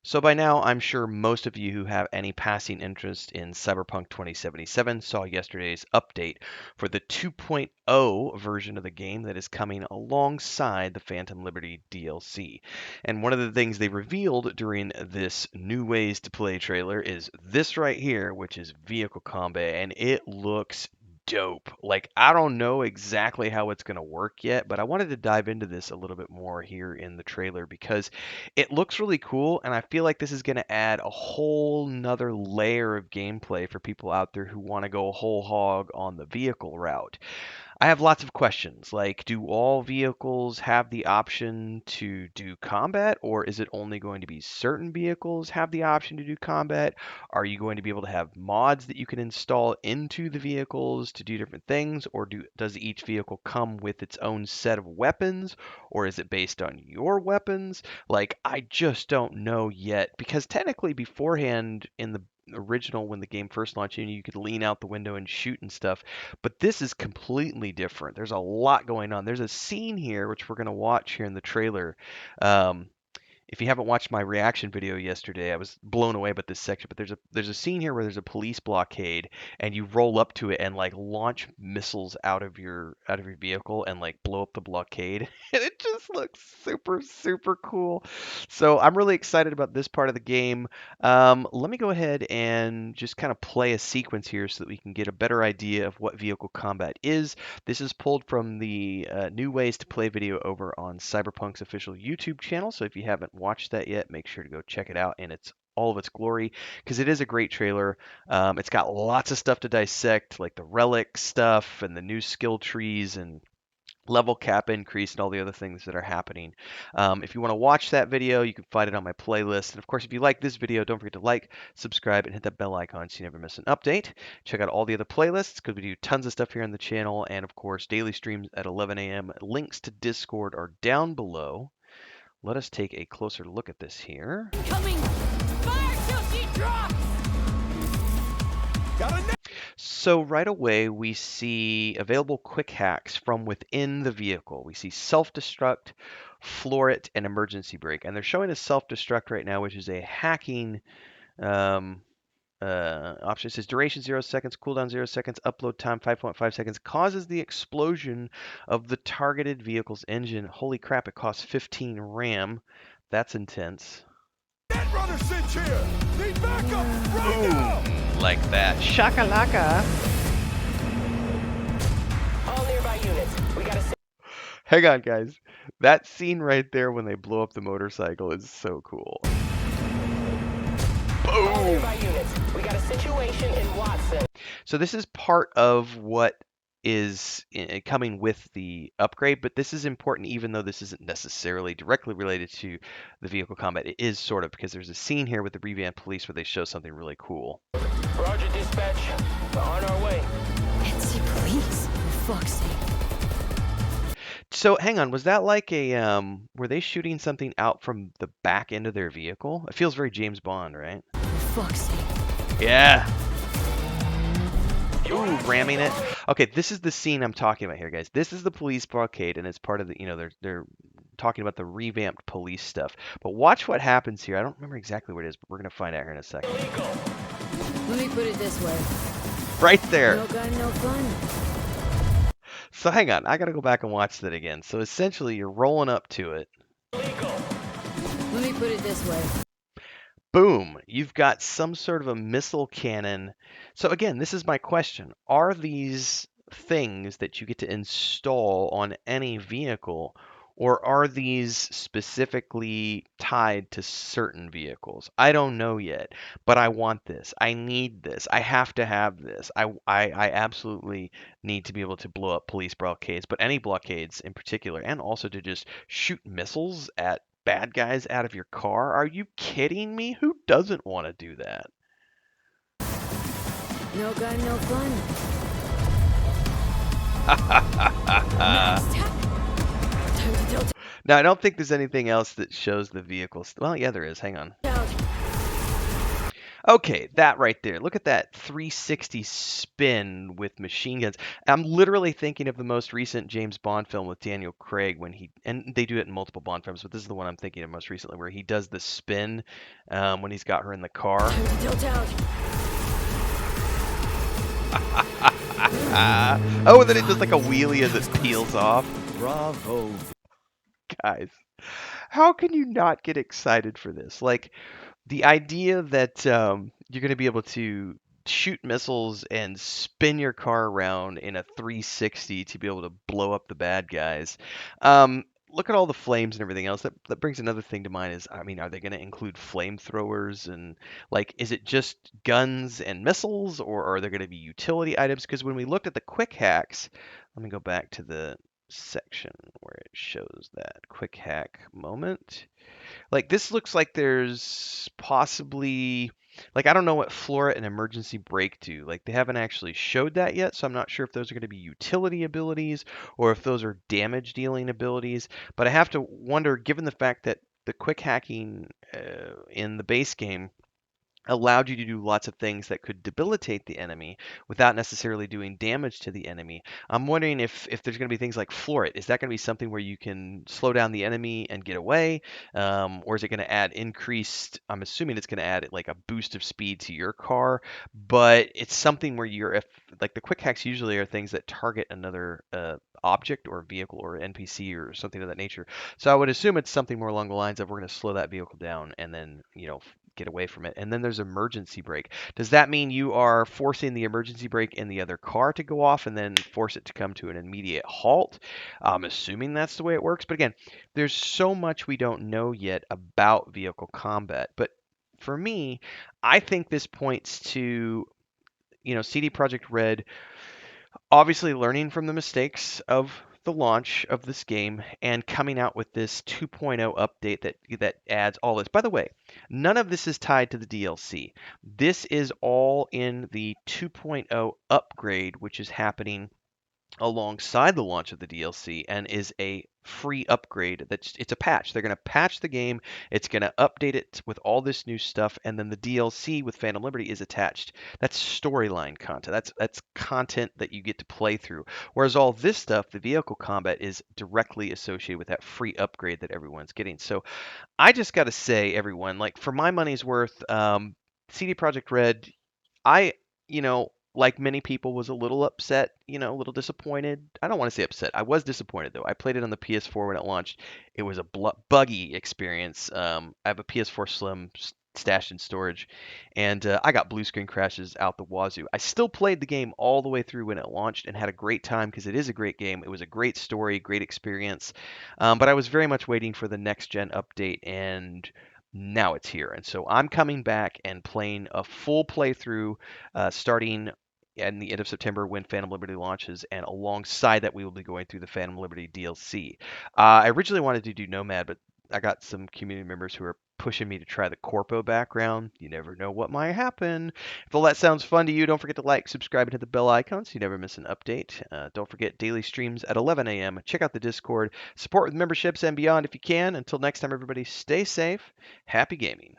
So by now, I'm sure most of you who have any passing interest in Cyberpunk 2077 saw yesterday's update for the 2.0 version of the game that is coming alongside the Phantom Liberty DLC. And one of the things they revealed during this New Ways to Play trailer is this right here, which is vehicle combat, and it looks dope. Like, I don't know exactly how it's going to work yet, but I wanted to dive into this a little bit more here in the trailer because it looks really cool, and I feel like this is going to add a whole nother layer of gameplay for people out there who want to go whole hog on the vehicle route. I have lots of questions, like do all vehicles have the option to do combat, or is it only going to be certain vehicles have the option to do combat? Are you going to be able to have mods that you can install into the vehicles to do different things, or does each vehicle come with its own set of weapons, or is it based on your weapons? Like, I just don't know yet, because technically beforehand in the original, when the game first launched, you could lean out the window and shoot and stuff, but this is completely different. There's a lot going on. There's a scene here, which we're going to watch here in the trailer. Um, if you haven't watched my reaction video yesterday, I was blown away by this section. But there's a scene here where there's a police blockade, and you roll up to it and like launch missiles out of your vehicle and like blow up the blockade, and it just looks super cool. So I'm really excited about this part of the game. Let me go ahead and just kind of play a sequence here so that we can get a better idea of what vehicle combat is. This is pulled from the New Ways to Play video over on Cyberpunk's official YouTube channel. So if you haven't watched that yet, make sure to go check it out in all of its glory, because it is a great trailer. It's got lots of stuff to dissect, like the relic stuff and the new skill trees and level cap increase and all the other things that are happening. If you want to watch that video, you can find it on my playlist. And of course, if you like this video, don't forget to like, subscribe, and hit that bell icon so you never miss an update. Check out all the other playlists because we do tons of stuff here on the channel. And of course, daily streams at 11 a.m. Links to Discord are down below. Let us take a closer look at this here. Coming! Fire till she drops! So right away, we see available quick hacks from within the vehicle. We see self-destruct, floor it, and emergency brake. And they're showing us self-destruct right now, which is a hacking option. It says duration 0 seconds, cooldown 0 seconds, upload time 5.5 seconds, causes the explosion of the targeted vehicle's engine. Holy crap, it costs 15 RAM. That's intense. Netrunner cinch here! Need backup right now! Like that. Shakalaka! All nearby units, we gotta Hang on, guys. That scene right there when they blow up the motorcycle is so cool. All Boom! nearby units, we got a situation in Watson. So this is part of what is coming with the upgrade, but this is important even though this isn't necessarily directly related to the vehicle combat. It is sort of, because there's a scene here with the revamped police where they show something really cool. Roger, dispatch. We're on our way. Fancy police, for fuck's sake. So hang on, was that like a were they shooting something out from the back end of their vehicle? It feels very James Bond, right? For fuck's sake. Yeah. Ooh, ramming it. Okay, this is the scene I'm talking about here, guys. This is the police blockade, and it's part of the, they're talking about the revamped police stuff. But watch what happens here. I don't remember exactly what it is, but we're gonna find out here in a second. Let me put it this way. Right there. No gun, no fun. So hang on, I gotta go back and watch that again. So essentially, you're rolling up to it. Let me put it this way. Boom, you've got some sort of a missile cannon. So again, this is my question. Are these things that you get to install on any vehicle, or are these specifically tied to certain vehicles? I don't know yet, but I want this. I need this. I have to have this. I absolutely need to be able to blow up police blockades, but any blockades in particular, and also to just shoot missiles at bad guys out of your car. Are you kidding me? Who doesn't want to do that? No gun, no fun. Now, I don't think there's anything else that shows the vehicles. Well, yeah, there is. Hang on. Okay, that right there. Look at that 360 spin with machine guns. I'm literally thinking of the most recent James Bond film with Daniel Craig when and they do it in multiple Bond films, but this is the one I'm thinking of most recently where he does the spin when he's got her in the car. Time to tilt out. Oh, and then it does like a wheelie as it peels off. Bravo. Guys, how can you not get excited for this? Like, the idea that you're going to be able to shoot missiles and spin your car around in a 360 to be able to blow up the bad guys. Look at all the flames and everything else. That brings another thing to mind is, I mean, are they going to include flamethrowers and like, is it just guns and missiles or are there going to be utility items? Because when we looked at the quick hacks, let me go back to the section where it shows that quick hack moment. Like this looks like there's possibly like I don't know what Flora and Emergency Brake do. Like they haven't actually showed that yet, so I'm not sure if those are going to be utility abilities or if those are damage dealing abilities. But I have to wonder, given the fact that the quick hacking in the base game allowed you to do lots of things that could debilitate the enemy without necessarily doing damage to the enemy. I'm wondering if there's going to be things like floor it. Is that going to be something where you can slow down the enemy and get away, or is it going to add increased? I'm assuming it's going to add like a boost of speed to your car, but it's something where you're if like the quick hacks usually are things that target another object or vehicle or NPC or something of that nature. So I would assume it's something more along the lines of we're going to slow that vehicle down and then get away from it. And then there's emergency brake. Does that mean you are forcing the emergency brake in the other car to go off and then force it to come to an immediate halt? I'm assuming that's the way it works. But again, there's so much we don't know yet about vehicle combat. But for me, I think this points to CD Projekt Red obviously learning from the mistakes of the launch of this game and coming out with this 2.0 update that adds all this. By the way, none of this is tied to the DLC. This is all in the 2.0 upgrade, which is happening alongside the launch of the DLC and is a free upgrade. It's a patch. They're going to patch the game. It's going to update it with all this new stuff, and then the DLC with Phantom Liberty is attached. That's storyline content. That's content that you get to play through. Whereas all this stuff, the vehicle combat, is directly associated with that free upgrade that everyone's getting. So I just got to say, everyone, like for my money's worth, CD Projekt Red, I, like many people, was a little upset, a little disappointed. I don't want to say upset. I was disappointed though. I played it on the PS4 when it launched. It was a buggy experience. I have a PS4 Slim stashed in storage, and I got blue screen crashes out the wazoo. I still played the game all the way through when it launched and had a great time because it is a great game. It was a great story, great experience. But I was very much waiting for the next gen update, and now it's here. And so I'm coming back and playing a full playthrough starting in the end of September when Phantom Liberty launches, and alongside that, we will be going through the Phantom Liberty DLC. I originally wanted to do Nomad, but I got some community members who are pushing me to try the Corpo background. You never know what might happen. If all that sounds fun to you, don't forget to like, subscribe, and hit the bell icon so you never miss an update. Don't forget daily streams at 11 a.m. Check out the Discord. Support with memberships and beyond if you can. Until next time, everybody, stay safe. Happy gaming.